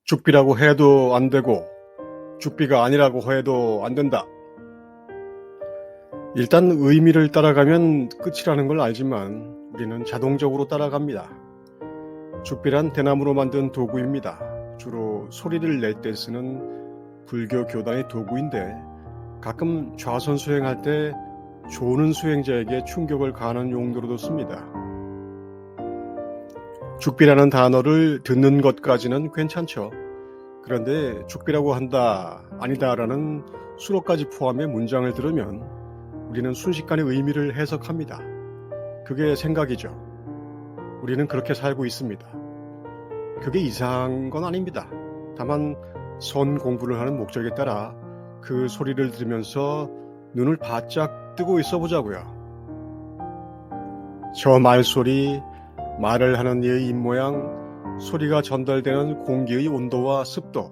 죽비라고 해도 안 되고 죽비가 아니라고 해도 안 된다. 일단 의미를 따라가면 끝이라는 걸 알지만 우리는 자동적으로 따라갑니다. 죽비란 대나무로 만든 도구입니다. 주로 소리를 낼 때 쓰는 불교 교단의 도구인데 가끔 좌선 수행할 때 조는 수행자에게 충격을 가하는 용도로도 씁니다. 죽비라는 단어를 듣는 것까지는 괜찮죠. 그런데 죽비라고 한다, 아니다라는 수로까지 포함해 문장을 들으면 우리는 순식간에 의미를 해석합니다. 그게 생각이죠. 우리는 그렇게 살고 있습니다. 그게 이상한 건 아닙니다. 다만 선 공부를 하는 목적에 따라 그 소리를 들으면서 눈을 바짝 뜨고 있어 보자고요. 저 말소리, 말을 하는 이의 입모양, 소리가 전달되는 공기의 온도와 습도,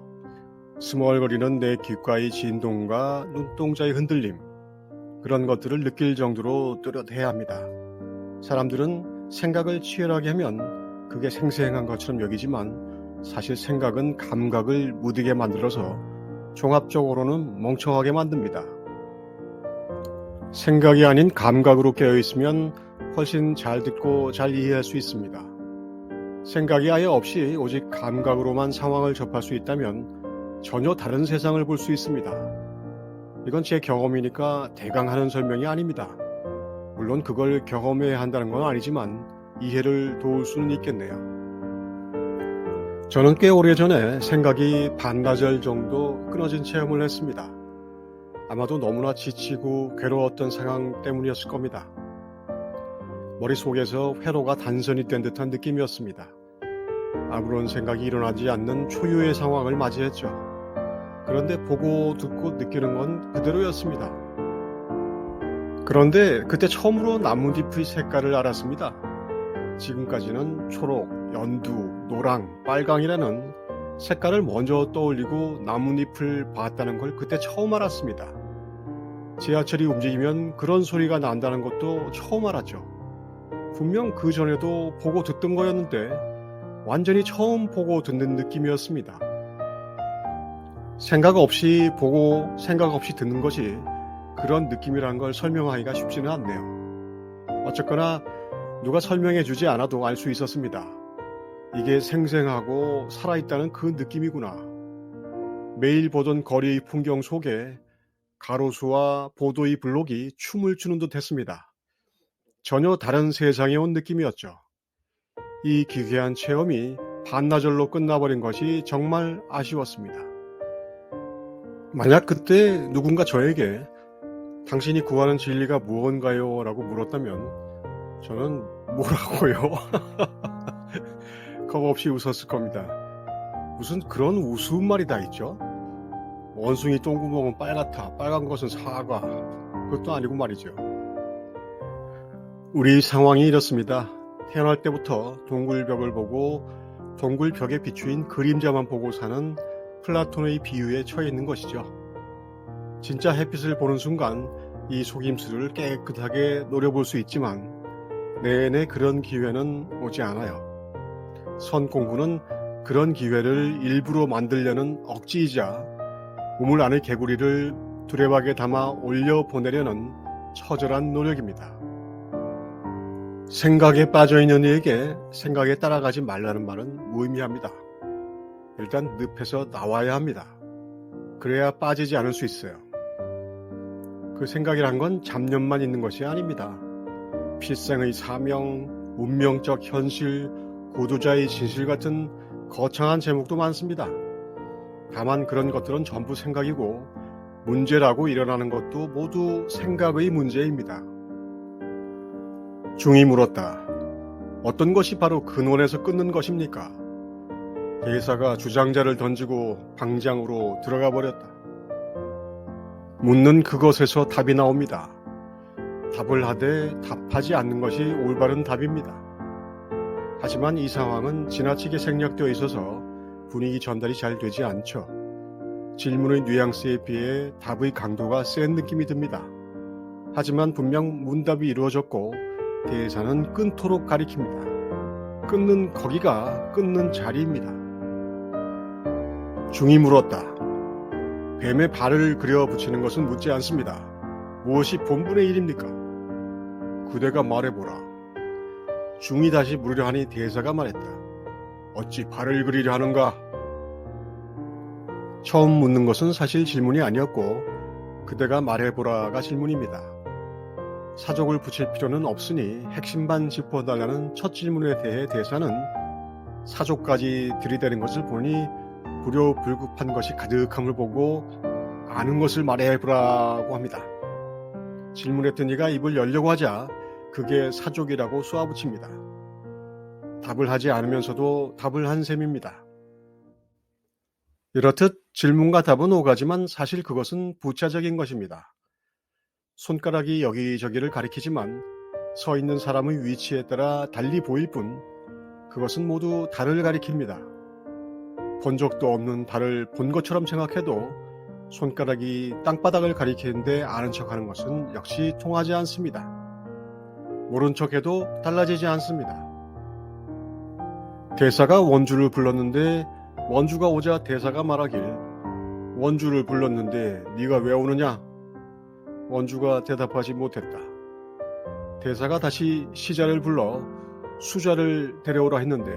스멀거리는 내 귓가의 진동과 눈동자의 흔들림, 그런 것들을 느낄 정도로 뚜렷해야 합니다. 사람들은 생각을 치열하게 하면 그게 생생한 것처럼 여기지만 사실 생각은 감각을 무디게 만들어서 종합적으로는 멍청하게 만듭니다. 생각이 아닌 감각으로 깨어있으면 훨씬 잘 듣고 잘 이해할 수 있습니다. 생각이 아예 없이 오직 감각으로만 상황을 접할 수 있다면 전혀 다른 세상을 볼 수 있습니다. 이건 제 경험이니까 대강 하는 설명이 아닙니다. 물론 그걸 경험해야 한다는 건 아니지만 이해를 도울 수는 있겠네요. 저는 꽤 오래전에 생각이 반나절 정도 끊어진 체험을 했습니다. 아마도 너무나 지치고 괴로웠던 상황 때문이었을 겁니다. 머릿속에서 회로가 단선이 된 듯한 느낌이었습니다. 아무런 생각이 일어나지 않는 초유의 상황을 맞이했죠. 그런데 보고 듣고 느끼는 건 그대로였습니다. 그런데 그때 처음으로 나뭇잎의 색깔을 알았습니다. 지금까지는 초록, 연두, 노랑, 빨강이라는 색깔을 먼저 떠올리고 나뭇잎을 봤다는 걸 그때 처음 알았습니다. 지하철이 움직이면 그런 소리가 난다는 것도 처음 알았죠. 분명 그 전에도 보고 듣던 거였는데 완전히 처음 보고 듣는 느낌이었습니다. 생각 없이 보고 생각 없이 듣는 것이 그런 느낌이라는 걸 설명하기가 쉽지는 않네요. 어쨌거나 누가 설명해 주지 않아도 알 수 있었습니다. 이게 생생하고 살아있다는 그 느낌이구나. 매일 보던 거리의 풍경 속에 가로수와 보도의 블록이 춤을 추는 듯 했습니다. 전혀 다른 세상에 온 느낌이었죠. 이 기괴한 체험이 반나절로 끝나버린 것이 정말 아쉬웠습니다. 만약 그때 누군가 저에게 당신이 구하는 진리가 무언가요? 라고 물었다면 저는 뭐라고요? 겁 없이 웃었을 겁니다. 무슨 그런 우스운 말이 다 있죠? 원숭이 똥구멍은 빨갛다, 빨간 것은 사과. 그것도 아니고 말이죠. 우리 상황이 이렇습니다. 태어날 때부터 동굴벽을 보고 동굴벽에 비추인 그림자만 보고 사는 플라톤의 비유에 처해 있는 것이죠. 진짜 햇빛을 보는 순간 이 속임수를 깨끗하게 노려볼 수 있지만 내내 그런 기회는 오지 않아요. 선 공부는 그런 기회를 일부러 만들려는 억지이자 우물 안의 개구리를 두레박에 담아 올려보내려는 처절한 노력입니다. 생각에 빠져있는 이에게 생각에 따라가지 말라는 말은 무의미합니다. 일단 늪에서 나와야 합니다. 그래야 빠지지 않을 수 있어요. 그 생각이란 건 잡념만 있는 것이 아닙니다. 필생의 사명, 운명적 현실, 고도자의 진실 같은 거창한 제목도 많습니다. 다만 그런 것들은 전부 생각이고 문제라고 일어나는 것도 모두 생각의 문제입니다. 중이 물었다. 어떤 것이 바로 근원에서 끊는 것입니까? 대사가 주장자를 던지고 방장으로 들어가 버렸다. 묻는 그것에서 답이 나옵니다. 답을 하되 답하지 않는 것이 올바른 답입니다. 하지만 이 상황은 지나치게 생략되어 있어서 분위기 전달이 잘 되지 않죠. 질문의 뉘앙스에 비해 답의 강도가 센 느낌이 듭니다. 하지만 분명 문답이 이루어졌고 대사는 끊도록 가리킵니다. 끊는 거기가 끊는 자리입니다. 중이 물었다. 뱀의 발을 그려 붙이는 것은 묻지 않습니다. 무엇이 본분의 일입니까? 그대가 말해보라. 중이 다시 물으려 하니 대사가 말했다. 어찌 발을 그리려 하는가? 처음 묻는 것은 사실 질문이 아니었고 그대가 말해보라가 질문입니다. 사족을 붙일 필요는 없으니 핵심만 짚어달라는 첫 질문에 대해 대사는 사족까지 들이대는 것을 보니 불효불급한 것이 가득함을 보고 아는 것을 말해보라고 합니다. 질문했던 이가 입을 열려고 하자 그게 사족이라고 쏘아붙입니다. 답을 하지 않으면서도 답을 한 셈입니다. 이렇듯 질문과 답은 오가지만 사실 그것은 부차적인 것입니다. 손가락이 여기저기를 가리키지만 서 있는 사람의 위치에 따라 달리 보일 뿐 그것은 모두 달을 가리킵니다. 본 적도 없는 달을 본 것처럼 생각해도 손가락이 땅바닥을 가리키는데 아는 척하는 것은 역시 통하지 않습니다. 모른 척해도 달라지지 않습니다. 대사가 원주를 불렀는데 원주가 오자 대사가 말하길 원주를 불렀는데 네가 왜 오느냐? 원주가 대답하지 못했다. 대사가 다시 시자를 불러 수자를 데려오라 했는데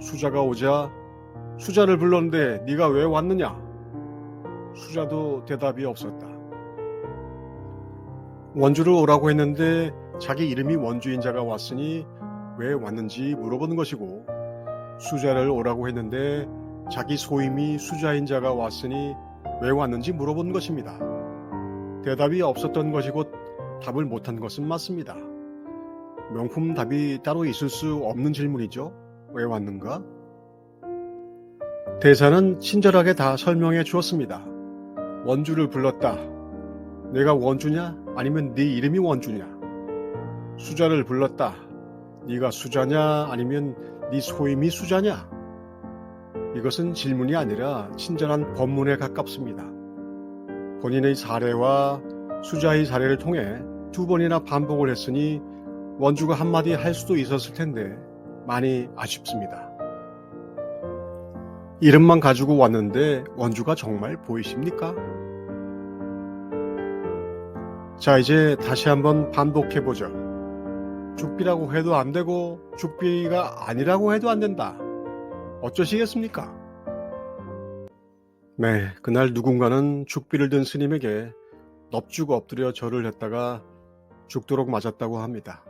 수자가 오자 수자를 불렀는데 네가 왜 왔느냐? 수자도 대답이 없었다. 원주를 오라고 했는데 자기 이름이 원주인 자가 왔으니 왜 왔는지 물어보는 것이고 수자를 오라고 했는데 자기 소임이 수자인 자가 왔으니 왜 왔는지 물어본 것입니다. 대답이 없었던 것이 곧 답을 못한 것은 맞습니다. 명품 답이 따로 있을 수 없는 질문이죠. 왜 왔는가? 대사는 친절하게 다 설명해 주었습니다. 원주를 불렀다. 내가 원주냐? 아니면 네 이름이 원주냐? 수자를 불렀다. 네가 수자냐? 아니면 네 소임이 수자냐? 이것은 질문이 아니라 친절한 법문에 가깝습니다. 본인의 사례와 수자의 사례를 통해 두 번이나 반복을 했으니 원주가 한마디 할 수도 있었을 텐데 많이 아쉽습니다. 이름만 가지고 왔는데 원주가 정말 보이십니까? 자, 이제 다시 한번 반복해보죠. 죽비라고 해도 안 되고 죽비가 아니라고 해도 안 된다. 어쩌시겠습니까? 네, 그날 누군가는 죽비를 든 스님에게 넙죽 엎드려 절을 했다가 죽도록 맞았다고 합니다.